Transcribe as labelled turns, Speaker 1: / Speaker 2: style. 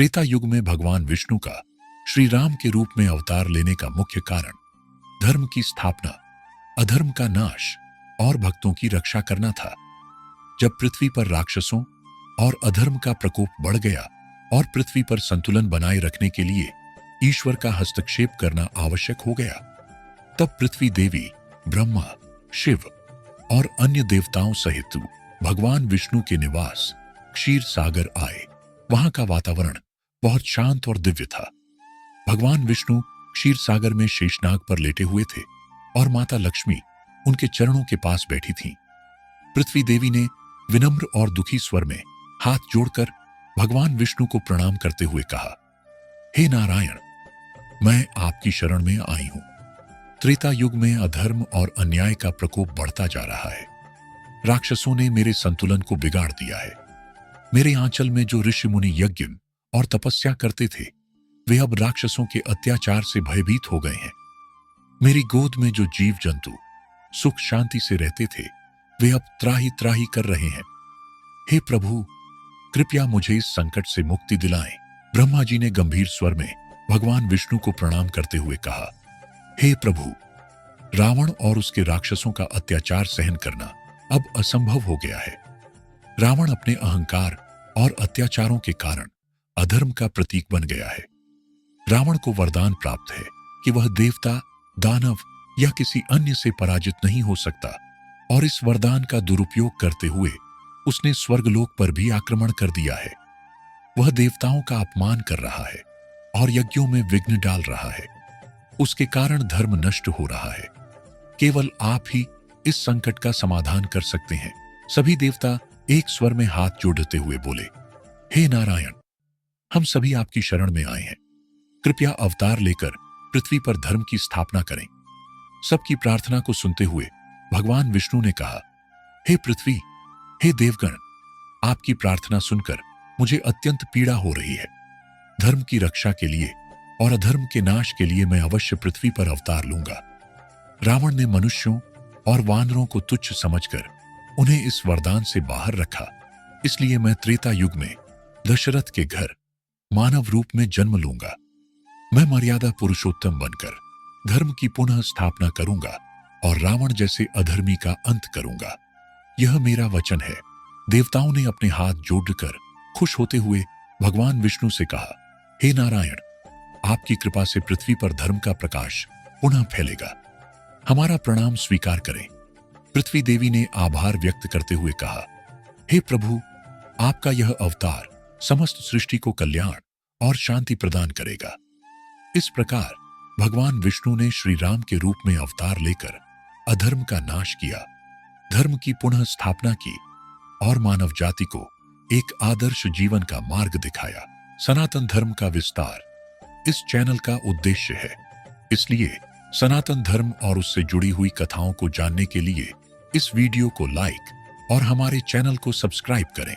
Speaker 1: त्रेता युग में भगवान विष्णु का श्री राम के रूप में अवतार लेने का मुख्य कारण धर्म की स्थापना, अधर्म का नाश और भक्तों की रक्षा करना था। जब पृथ्वी पर राक्षसों और अधर्म का प्रकोप बढ़ गया और पृथ्वी पर संतुलन बनाए रखने के लिए ईश्वर का हस्तक्षेप करना आवश्यक हो गया, तब पृथ्वी देवी, ब्रह्मा, शिव और अन्य देवताओं सहित भगवान विष्णु के निवास क्षीर सागर आए। वहां का वातावरण बहुत शांत और दिव्य था। भगवान विष्णु क्षीर सागर में शेषनाग पर लेटे हुए थे और माता लक्ष्मी उनके चरणों के पास बैठी थीं। पृथ्वी देवी ने विनम्र और दुखी स्वर में हाथ जोड़कर भगवान विष्णु को प्रणाम करते हुए कहा, हे नारायण, मैं आपकी शरण में आई हूं। त्रेता युग में अधर्म और अन्याय का प्रकोप बढ़ता जा रहा है। राक्षसों ने मेरे संतुलन को बिगाड़ दिया है। मेरे आंचल में जो ऋषि मुनि यज्ञ और तपस्या करते थे, वे अब राक्षसों के अत्याचार से भयभीत हो गए हैं। मेरी गोद में जो जीव जंतु सुख शांति से रहते थे, वे अब त्राही त्राही कर रहे हैं। हे प्रभु, कृपया मुझे इस संकट से मुक्ति दिलाएं। ब्रह्मा जी ने गंभीर स्वर में भगवान विष्णु को प्रणाम करते हुए कहा, हे प्रभु, रावण और उसके राक्षसों का अत्याचार सहन करना अब असंभव हो गया है। रावण अपने अहंकार और अत्याचारों के कारण अधर्म का प्रतीक बन गया है। रावण को वरदान प्राप्त है कि वह देवता, दानव या किसी अन्य से पराजित नहीं हो सकता, और इस वरदान का दुरुपयोग करते हुए उसने स्वर्गलोक पर भी आक्रमण कर दिया है। वह देवताओं का अपमान कर रहा है और यज्ञों में विघ्न डाल रहा है। उसके कारण धर्म नष्ट हो रहा है। केवल आप ही इस संकट का समाधान कर सकते हैं। सभी देवता एक स्वर में हाथ जोड़ते हुए बोले, हे नारायण, हम सभी आपकी शरण में आए हैं। कृपया अवतार लेकर पृथ्वी पर धर्म की स्थापना करें। सबकी प्रार्थना को सुनते हुए भगवान विष्णु ने कहा, हे पृथ्वी, हे देवगण, आपकी प्रार्थना सुनकर मुझे अत्यंत पीड़ा हो रही है। धर्म की रक्षा के लिए और अधर्म के नाश के लिए मैं अवश्य पृथ्वी पर अवतार लूंगा। रावण ने मनुष्यों और वानरों को तुच्छ समझकर उन्हें इस वरदान से बाहर रखा। इसलिए मैं त्रेता युग में दशरथ के घर मानव रूप में जन्म लूंगा। मैं मर्यादा पुरुषोत्तम बनकर धर्म की पुनः स्थापना करूंगा और रावण जैसे अधर्मी का अंत करूंगा। यह मेरा वचन है। देवताओं ने अपने हाथ जोड़कर खुश होते हुए भगवान विष्णु से कहा, हे नारायण, आपकी कृपा से पृथ्वी पर धर्म का प्रकाश पुनः फैलेगा। हमारा प्रणाम स्वीकार करें। पृथ्वी देवी ने आभार व्यक्त करते हुए कहा, हे प्रभु, आपका यह अवतार समस्त सृष्टि को कल्याण और शांति प्रदान करेगा। इस प्रकार भगवान विष्णु ने श्री राम के रूप में अवतार लेकर अधर्म का नाश किया, धर्म की पुनः स्थापना की और मानव जाति को एक आदर्श जीवन का मार्ग दिखाया। सनातन धर्म का विस्तार इस चैनल का उद्देश्य है। इसलिए सनातन धर्म और उससे जुड़ी हुई कथाओं को जानने के लिए इस वीडियो को लाइक और हमारे चैनल को सब्सक्राइब करें।